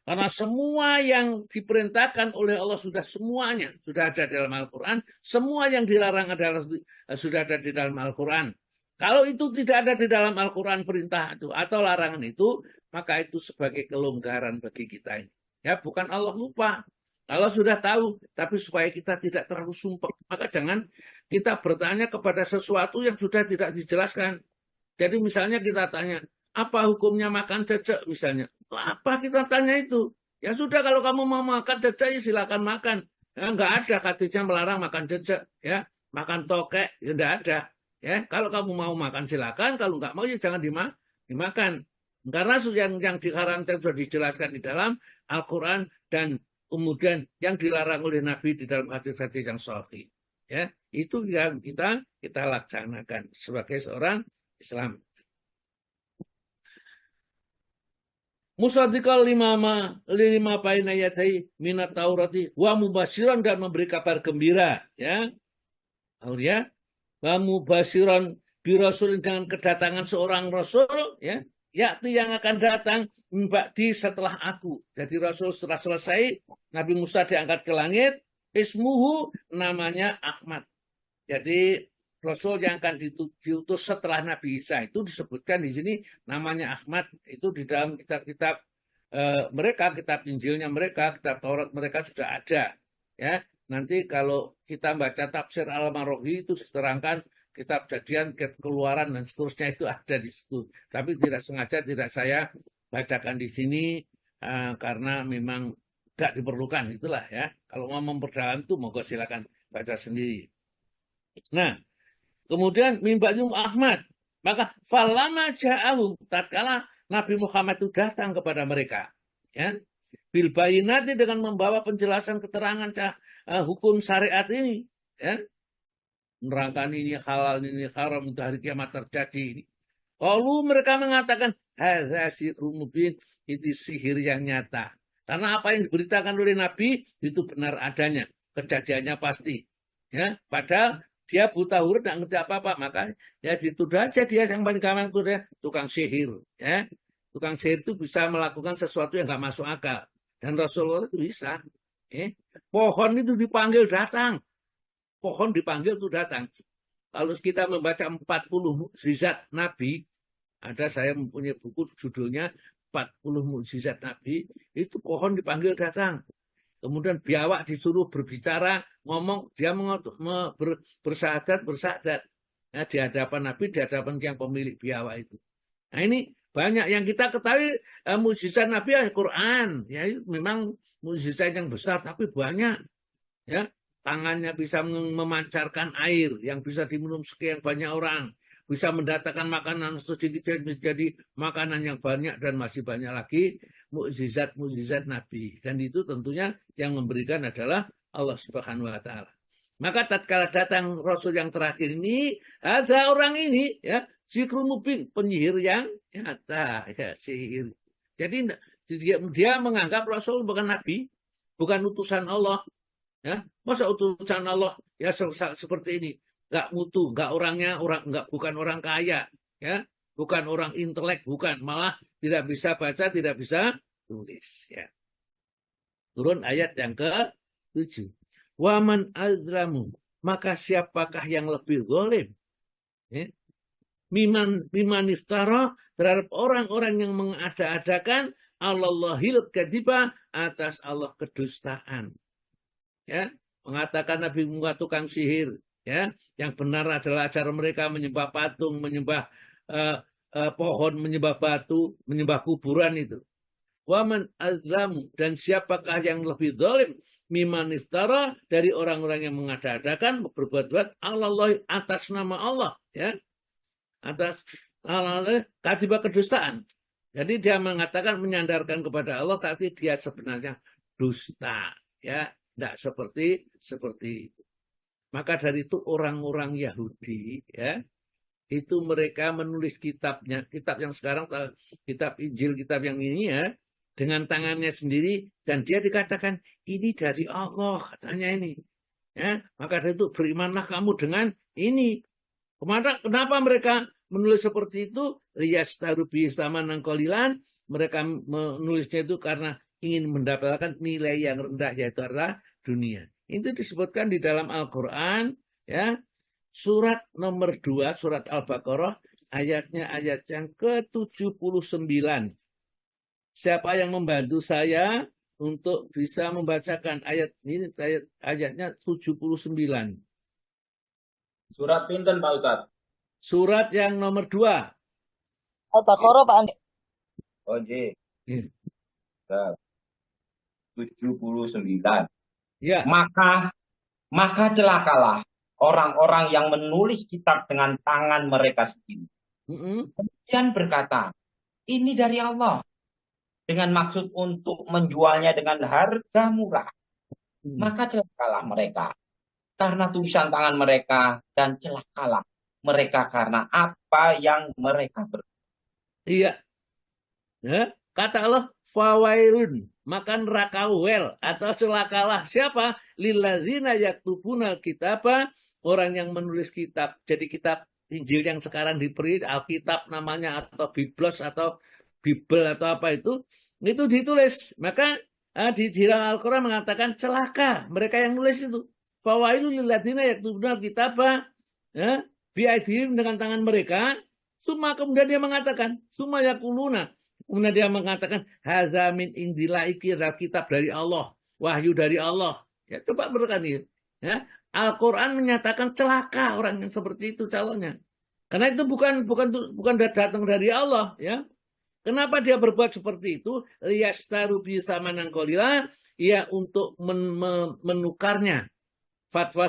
Karena semua yang diperintahkan oleh Allah semuanya sudah ada dalam Al-Quran, semua yang dilarang sudah ada di dalam Al-Quran. Kalau itu tidak ada di dalam Al-Quran perintah itu atau larangan itu, maka itu sebagai kelonggaran bagi kita ini. Ya, bukan Allah lupa. Allah sudah tahu, tapi supaya kita tidak terlalu sumpah, maka jangan kita bertanya kepada sesuatu yang sudah tidak dijelaskan. Jadi misalnya kita tanya, apa hukumnya makan cecek misalnya? Apa kita tanya itu? Ya sudah, kalau kamu mau makan cecek, ya silakan makan. Ya, enggak ada hadisnya melarang makan cecek. Ya, makan tokek, ya enggak ada. Ya, kalau kamu mau makan silakan, kalau enggak mau ya jangan dimakan. Karena yang diharamkan sudah dijelaskan di dalam Al-Quran dan kemudian yang dilarang oleh Nabi di dalam hadis-hadis yang sahih. Ya, itu yang kita laksanakan sebagai seorang Islam. Musaddiqal lima baina yadai minat Taurati wa mubasyiran, dan memberi kabar gembira, ya. Ya. Wa mubasyiran bi rasulin, dengan kedatangan seorang rasul, ya. Yakti yang akan datang ba'di setelah aku. Jadi Rasul setelah selesai Nabi Musa diangkat ke langit, ismuhu, namanya Ahmad. Jadi Rasul yang akan diutus setelah Nabi Isa itu disebutkan di sini namanya Ahmad. Itu di dalam kitab-kitab mereka, kitab Injilnya mereka, kitab Taurat mereka sudah ada. Ya, nanti kalau kita baca tafsir Al-Maraghi itu diterangkan kitab Jadian, Keluaran dan seterusnya itu ada di situ. Tapi tidak sengaja tidak saya bacakan di sini karena memang tidak diperlukan, itulah ya. Kalau mau memperdalam itu monggo silakan baca sendiri. Nah, kemudian mimba'dum Ahmad, maka falama ja'ahum, tatkala Nabi Muhammad itu datang kepada mereka, ya, bil bayinati, dengan membawa penjelasan keterangan hukum syariat ini, ya. Nerangkan ini halal, ini haram, untuk hari kiamat terjadi ini. Kalau mereka mengatakan, hadza sihrun mubin, itu sihir yang nyata. Karena apa yang diberitakan oleh Nabi itu benar adanya, kejadiannya pasti. Ya, padahal dia buta huruf, tidak ngerti apa-apa, maka ya dituduh aja dia yang paling gampang itu dia tukang sihir. Ya, tukang sihir itu bisa melakukan sesuatu yang nggak masuk akal. Dan Rasulullah itu bisa. Pohon itu dipanggil datang. Pohon dipanggil itu datang. Kalau kita membaca 40 mukjizat Nabi, ada saya mempunyai buku judulnya 40 mukjizat Nabi, itu pohon dipanggil datang. Kemudian biawak disuruh berbicara, ngomong, dia bersahadat. Ya, di hadapan Nabi, di hadapan yang pemilik biawak itu. Nah ini banyak yang kita ketahui mukjizat Nabi Al-Quran. Ya, memang mukjizat yang besar, tapi banyak. Ya. Tangannya bisa memancarkan air yang bisa diminum sekian banyak orang. Bisa mendatangkan makanan sedikit menjadi makanan yang banyak, dan masih banyak lagi mukjizat Nabi. Dan itu tentunya yang memberikan adalah Allah Subhanahu wa Ta'ala. Maka tatkala datang Rasul yang terakhir ini, ada orang ini, ya, sihrun mubin, penyihir yang nyata, ya, sihir. Jadi dia menganggap Rasul bukan Nabi, bukan utusan Allah. Ya, masa utusan Allah ya seperti ini, nggak mutu, nggak orangnya bukan orang kaya, ya, bukan orang intelek, bukan, malah tidak bisa baca, tidak bisa tulis, ya. Turun ayat yang ke-7. Waman azlamu, maka siapakah yang lebih zalim? Ya. Miman iftara, terhadap orang-orang yang mengada-adakan Allahil kadiba, atas Allah kedustaan. Ya, mengatakan Nabi Musa tukang sihir, ya, yang benar adalah ajaran mereka menyembah patung, menyembah pohon, menyembah batu, menyembah kuburan itu. Waman azlamu, dan siapakah yang lebih zalim miman iftara, dari orang-orang yang mengada-adakan berbuat-buat Allah atas nama Allah, ya, atas Allah kadiba kedustaan. Jadi dia mengatakan menyandarkan kepada Allah, tapi dia sebenarnya dusta, ya, tidak seperti itu. Maka dari itu orang-orang Yahudi, ya, itu mereka menulis kitabnya, kitab yang sekarang, kitab Injil, kitab yang ini, ya, dengan tangannya sendiri, dan dia dikatakan ini dari Allah, katanya ini. Ya, maka dari itu berimanlah kamu dengan ini. Kenapa mereka menulis seperti itu? Liyastarubi samanan qalilan. Mereka menulisnya itu karena ingin mendapatkan nilai yang rendah, yaitu adalah dunia. Itu disebutkan di dalam Al-Quran, ya, surat nomor 2, surat Al-Baqarah, ayatnya ayat yang ke-79. Siapa yang membantu saya untuk bisa membacakan ayat ini, ayatnya 79. Surat pinten Pak Ustadz? Surat yang nomor 2. Al-Baqarah Pak Andi. Oh iya. 79. Ya. Maka celakalah orang-orang yang menulis kitab dengan tangan mereka sendiri. Kemudian berkata, ini dari Allah, dengan maksud untuk menjualnya dengan harga murah. Maka celakalah mereka karena tulisan tangan mereka, dan celakalah mereka karena apa yang mereka berbuat. Iya. Ya, kata Allah, fawailun, maka neraka wel, atau celakalah siapa? Lilladzina yaktubuna kitaba, orang yang menulis kitab. Jadi kitab Injil yang sekarang diberi Alkitab namanya, atau Biblos, atau Bibel, atau apa itu ditulis. Maka di dalam Al-Quran mengatakan celaka mereka yang nulis itu. Fawailul lilladzina yaktubuna kitaba, ya, biaidihim, dengan tangan mereka. Kemudian dia mengatakan, summa yakuluna, kemudian dia mengatakan, hadza min indillahi, kitab dari Allah, wahyu dari Allah. Ya, coba berkan ini. Ya, Al-Quran menyatakan celaka orang yang seperti itu calonnya. Karena itu bukan datang dari Allah, ya. Kenapa dia berbuat seperti itu? Liyastaru bi tsamanan qalila, ya, untuk menukarnya fatwa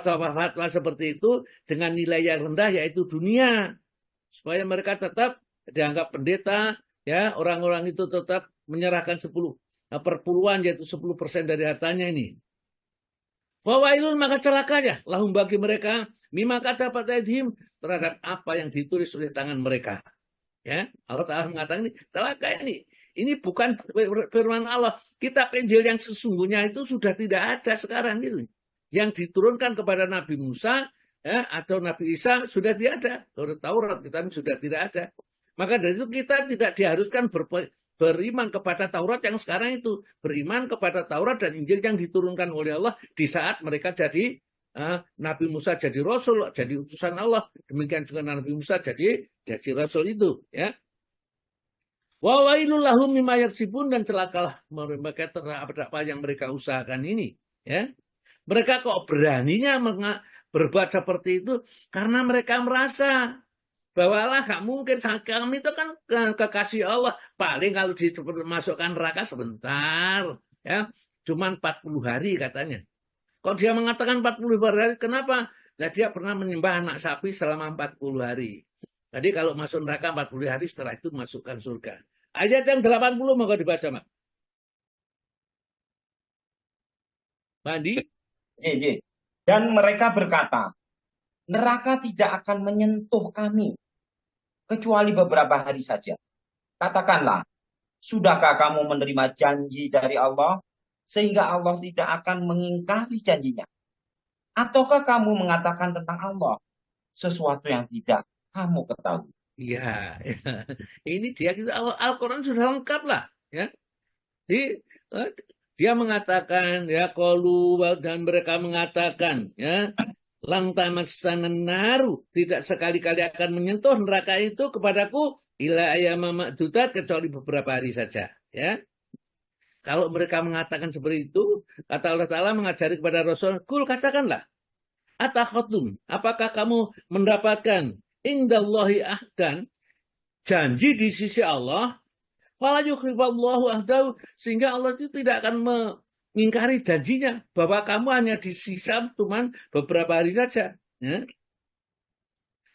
seperti itu dengan nilai yang rendah, yaitu dunia, supaya mereka tetap dianggap pendeta, ya, orang-orang itu tetap menyerahkan 10%, yaitu 10% dari hartanya ini. Fawailun, maka celakanya lahum bagi mereka mimma kata patadhim, terhadap apa yang ditulis oleh tangan mereka. Ya, Allah Ta'ala mengatakan ini celaka ini. Ini bukan firman Allah. Kitab Injil yang sesungguhnya itu sudah tidak ada sekarang itu. Yang diturunkan kepada Nabi Musa, ya, atau Nabi Isa sudah tidak ada. Taurat kita sudah tidak ada. Maka dari itu kita tidak diharuskan beriman kepada Taurat yang sekarang itu. Beriman kepada Taurat dan Injil yang diturunkan oleh Allah di saat mereka jadi Nabi Musa jadi Rasul, jadi utusan Allah. Demikian juga Nabi Musa jadi Rasul itu. Ya. Wa wailul lahum mimma yaksibun, dan celakalah mereka terhadap apa yang mereka usahakan ini. Ya. Mereka kok beraninya berbuat seperti itu karena mereka merasa bahwa Allah gak mungkin, kami itu kan kekasih Allah, paling kalau dimasukkan neraka sebentar, ya, cuman 40 hari katanya. Kalau dia mengatakan 40 hari, kenapa? Nah, dia pernah menyembah anak sapi selama 40 hari. Jadi kalau masuk neraka 40 hari, setelah itu masukkan surga. Ayat yang 80 maka dibaca, Mak. Mandi. Dan mereka berkata, neraka tidak akan menyentuh kami kecuali beberapa hari saja. Katakanlah, sudahkah kamu menerima janji dari Allah sehingga Allah tidak akan mengingkari janjinya? Ataukah kamu mengatakan tentang Allah sesuatu yang tidak kamu ketahui? Iya, ini dia, Al-Quran sudah lengkap lah, ya. Dia mengatakan ya qalu dan mereka mengatakan ya lang tamassanan naru, tidak sekali-kali akan menyentuh neraka itu kepadaku ila ayyama ma'dudat, kecuali beberapa hari saja, ya. Kalau mereka mengatakan seperti itu, kata Allah Ta'ala mengajari kepada Rasul, kul katakanlah, atakhatum, apakah kamu mendapatkan indallahi ahdan, janji di sisi Allah, fala yukhliballahu ahdahu, sehingga Allah itu tidak akan mengingkari janjinya, bahwa kamu hanya disisa cuman beberapa hari saja. Ya.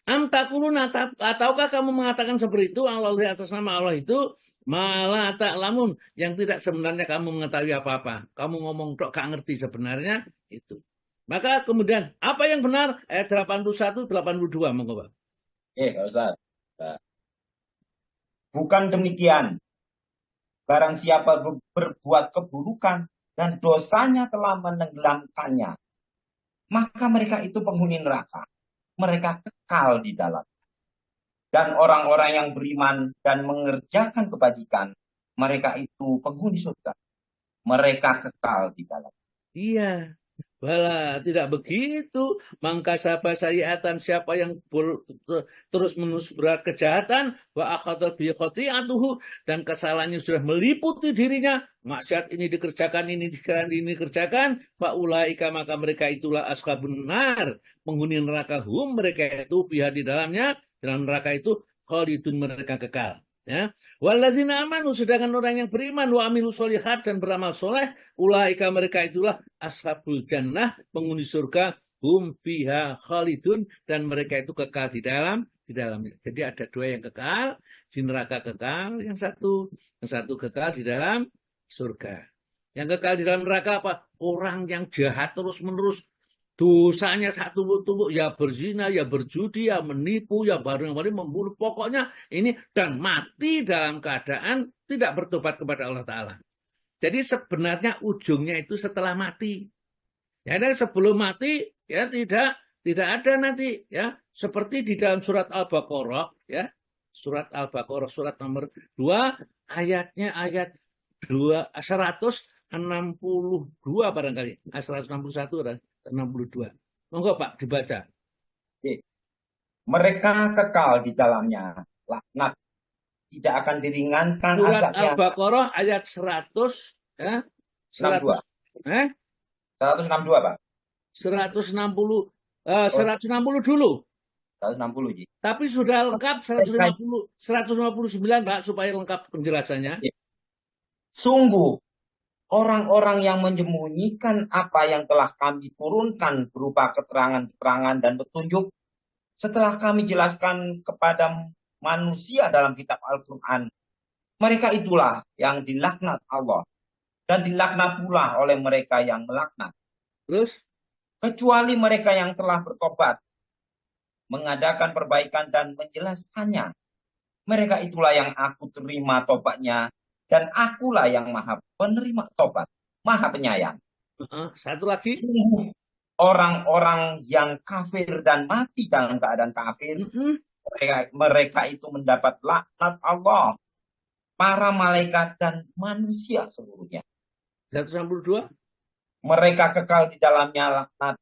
Am takuluna, ataukah kamu mengatakan seperti itu, Allah atas nama Allah itu, malah tak lamun, yang tidak sebenarnya kamu mengetahui apa-apa. Kamu ngomong tok gak ngerti sebenarnya itu. Maka kemudian, apa yang benar? Ayat 81, 82, monggo Pak. Ustaz. Bukan demikian. Barang siapa berbuat keburukan dan dosanya telah menenggelamkannya, maka mereka itu penghuni neraka. Mereka kekal di dalam. Dan orang-orang yang beriman dan mengerjakan kebajikan, mereka itu penghuni surga. Mereka kekal di dalam. Iya. Bala, tidak begitu. Mangka siapa sayiatan, siapa yang terus menerus berat kejahatan, wa akhadha bi khati'atuhu, dan kesalahannya sudah meliputi dirinya, maksiat ini dikerjakan, ini dikerjakan, fa ulaika, maka mereka itulah ashabun nar, penghuni neraka, hum, mereka itu fiha, di dalamnya, dalam neraka itu khalidun, mereka kekal. Ya, walladzina amanu, sedangkan orang yang beriman, wa amilu sholihat, dan beramal soleh, ulaika, mereka itulah ashabul jannah, penghuni surga, hum fiha khalidun, dan mereka itu kekal di dalamnya. Jadi ada dua yang kekal di neraka, kekal, yang satu kekal di dalam surga. Yang kekal di dalam neraka apa? Orang yang jahat terus menerus, dosanya satu tubuh, ya berzina, ya berjudi, ya menipu, ya bareng-bareng membunuh, pokoknya ini, dan mati dalam keadaan tidak bertobat kepada Allah Ta'ala. Jadi sebenarnya ujungnya itu setelah mati. Ya, dan sebelum mati ya tidak ada nanti, ya, seperti di dalam surat Al-Baqarah, ya, surat Al-Baqarah surat nomor 2 ayatnya ayat 162 barangkali, 161 dan 62. Monggo Pak dibaca. Mereka kekal di dalamnya, laknat, tidak akan diringankan Surat azabnya. Al-Baqarah ayat 100, ya, 162. 162 Pak. 160, 160 dulu. 160 Ji. Tapi sudah lengkap 159 Pak, supaya lengkap penjelasannya. Sungguh orang-orang yang menyembunyikan apa yang telah kami turunkan berupa keterangan-keterangan dan petunjuk, setelah kami jelaskan kepada manusia dalam kitab Al-Quran, mereka itulah yang dilaknat Allah, dan dilaknat pula oleh mereka yang melaknat. Terus? Kecuali mereka yang telah bertobat, mengadakan perbaikan dan menjelaskannya. Mereka itulah yang aku terima tobatnya, dan akulah yang maha penerima tobat, maha penyayang. Satu lagi. Orang-orang yang kafir dan mati dalam keadaan kafir, mereka itu mendapat laknat Allah, para malaikat dan manusia seluruhnya. 162. Mereka kekal di dalamnya laknat,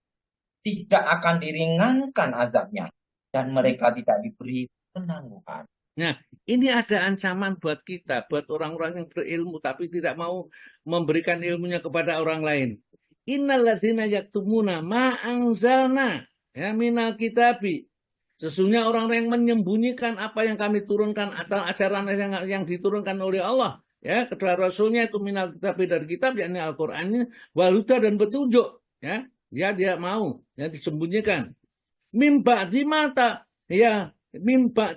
tidak akan diringankan azabnya, dan mereka tidak diberi penangguhan. Nah, ini ada ancaman buat kita, buat orang-orang yang berilmu tapi tidak mau memberikan ilmunya kepada orang lain. Innalladzina yaktumuna ma anzalna, ya, minal kitabi. Sesungguhnya orang-orang yang menyembunyikan apa yang kami turunkan atau ajaran yang diturunkan oleh Allah, ya, kepada Rasulnya itu minal kitabi, dari kitab, yakni Al-Quran ini, waluda, dan petunjuk, ya, dia mau, ya, disembunyikan. Mimba dimata, ya, mimba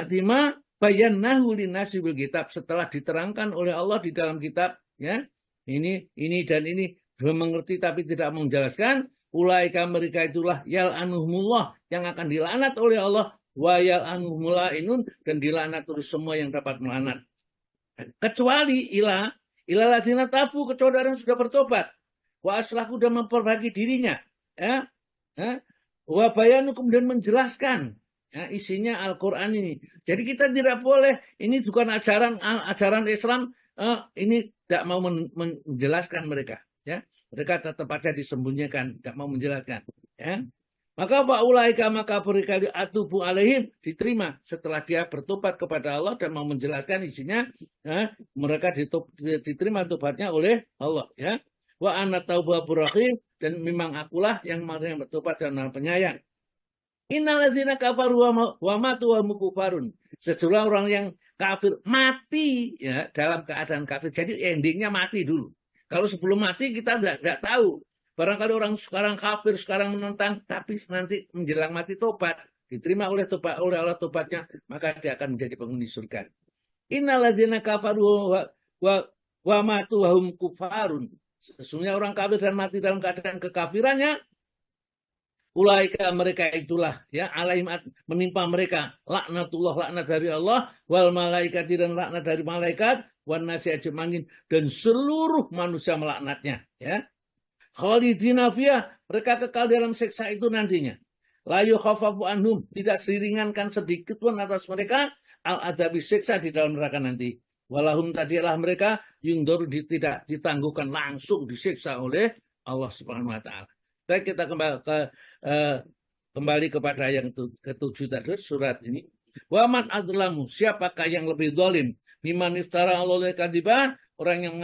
dima bayannahu linnasi bil kitab, setelah diterangkan oleh Allah di dalam kitab, ya, ini dan ini, belum mengerti tapi tidak menjelaskan. Ulaika, mereka itulah yal'anuhumullah, yang akan dilaknat oleh Allah, wa yal'anuhumul la'inun, dan dilaknat oleh semua yang dapat melaknat. Kecuali ila ladzina tabu, kecuali orang yang sudah bertobat, wa aslahu, dan memperbaiki dirinya, ya, wa bayanu, kemudian menjelaskan, ya, isinya Al-Quran ini. Jadi kita tidak boleh, ini bukan ajaran Islam ini tidak mau menjelaskan mereka, ya. Mereka tetap aja disembunyikan, tidak mau menjelaskan, ya. Maka faulaika maka mereka atubu alaihim diterima setelah dia bertobat kepada Allah dan mau menjelaskan isinya, ya, mereka diterima tobatnya oleh Allah, ya. Wa ana tawwabur rahim, dan memang akulah yang bertobat dan penyayang. Innalladzina kafaru wa matu wa mukufarun. Sejumlah orang yang kafir mati, ya, dalam keadaan kafir. Jadi endingnya mati dulu. Kalau sebelum mati kita tidak tahu. Barangkali orang sekarang kafir, sekarang menentang, tapi nanti menjelang mati tobat, diterima oleh Allah tobatnya, maka dia akan menjadi penghuni surga. Innalladzina kafaru wa matu wa hum kufarun. Sesungguhnya orang kafir dan mati dalam keadaan kekafirannya, ulaika mereka itulah, ya, alaihim menimpa mereka laknatullah, laknat dari Allah, wal malaikati dan laknat dari malaikat, wan nasi ajmain dan seluruh manusia melaknatnya, ya. Khalidina fiyah, mereka kekal dalam siksa itu nantinya. La yukhaffafu anhum, tidak diringankan sedikit pun atas mereka al-adabi siksa di dalam neraka nanti. Walahum tadilah mereka yungdur tidak ditangguhkan langsung disiksa oleh Allah Subhanahu wa taala. Baik, kita kembali kepada yang ketujuh tadi surat ini. Wa man adzlamu, siapakah yang lebih zalim mimman iftara alaihi kadiban, orang yang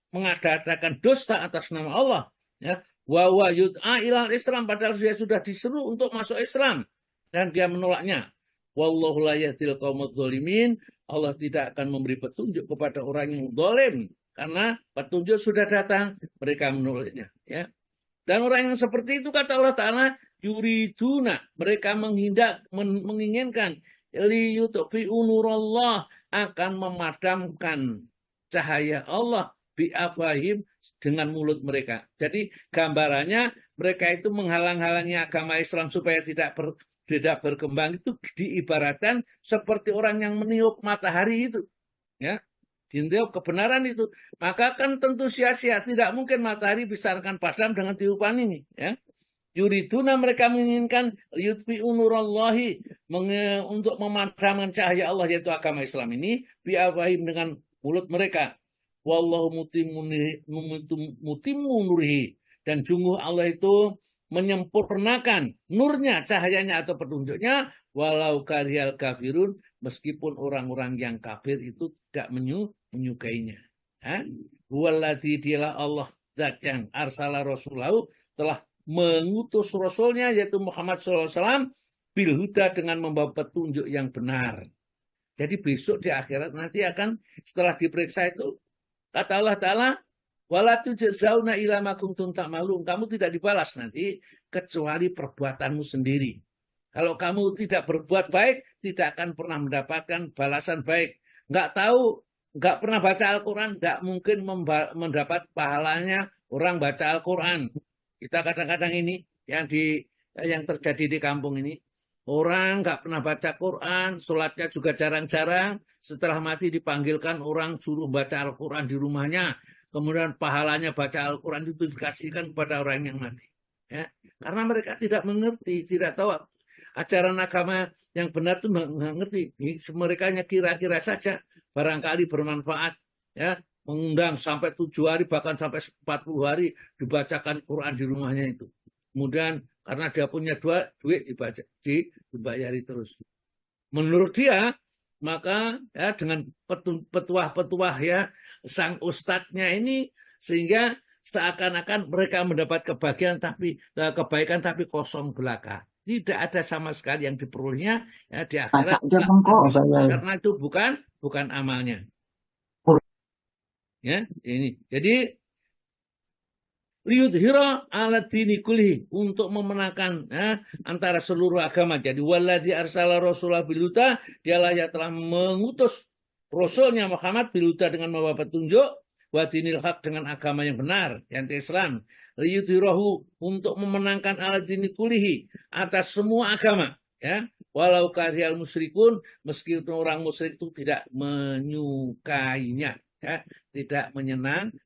mengadakan dusta atas nama Allah, ya, wa yud'a ilal Islam, padahal dia sudah diseru untuk masuk Islam dan dia menolaknya. Wallahu la yahdil qaumadz zalimin, Allah tidak akan memberi petunjuk kepada orang yang zalim karena petunjuk sudah datang, mereka menolaknya, ya. Dan orang yang seperti itu, kata Allah Ta'ala, yuriduna, mereka menginginkan liyutfi'u nurallah, akan memadamkan cahaya Allah bi'afahim, dengan mulut mereka. Jadi gambarannya mereka itu menghalang-halangi agama Islam supaya tidak berkembang, itu diibaratkan seperti orang yang meniup matahari itu, ya, ditiup kebenaran itu, maka kan tentu sia-sia, tidak mungkin matahari bisa akan padam dengan tiupan ini, ya. Yuriduna, mereka menginginkan yutfi'u nurallahi, untuk memadamkan cahaya Allah, yaitu agama Islam ini, bi'afahim, dengan mulut mereka. Wallahu mutimmu nurihi, dan sungguh Allah itu menyempurnakan nurnya, cahayanya atau petunjuknya, walau karihal kafirun, meskipun orang-orang yang kafir itu tidak menyukainya. Walladzi, dialah Allah zat yang arsala rasulahu, telah mengutus rasulnya yaitu Muhammad SAW bil huda, dengan membawa petunjuk yang benar. Jadi besok di akhirat nanti akan, setelah diperiksa itu, kata Allah Ta'ala, wala tujzauna ila ma kuntum ta'malun, kamu tidak dibalas nanti kecuali perbuatanmu sendiri. Kalau kamu tidak berbuat baik, tidak akan pernah mendapatkan balasan baik. Nggak tahu, nggak pernah baca Al-Quran, nggak mungkin mendapat pahalanya orang baca Al-Quran. Kita kadang-kadang ini yang terjadi di kampung ini, orang nggak pernah baca Quran, sholatnya juga jarang-jarang. Setelah mati dipanggilkan orang, suruh baca Al-Quran di rumahnya. Kemudian pahalanya baca Al-Quran itu dikasihkan kepada orang yang mati, ya. Karena mereka tidak mengerti, tidak tahu ajaran agama yang benar itu, nggak ngerti. Mereka hanya kira-kira saja, barangkali bermanfaat, ya. Mengundang sampai 7 hari, bahkan sampai 40 hari dibacakan Quran di rumahnya itu. Kemudian karena dia punya duit dibayari terus. Menurut dia, maka ya, dengan petuah-petuah, ya, sang ustadznya ini, sehingga seakan-akan mereka mendapat kebaikan tapi kosong belaka. Tidak ada sama sekali yang diperolehnya, ya, di akhirat, karena itu bukan amalnya. Ya, ini. Jadi liyudhira ala dini kulli, untuk memenangkan, ya, antara seluruh agama. Jadi walladzi arsala rasulahu bil huda, dialah yang telah mengutus rasulnya Muhammad bil huda, dengan membawa petunjuk, wa dinil haq, dengan agama yang benar, yaitu Islam. Liyudhirahu, untuk memenangkan ala dini kullihi, atas semua agama, ya. Walau karihal musyrikun, meskipun orang musyrik itu tidak menyukainya, ya, tidak menyenang.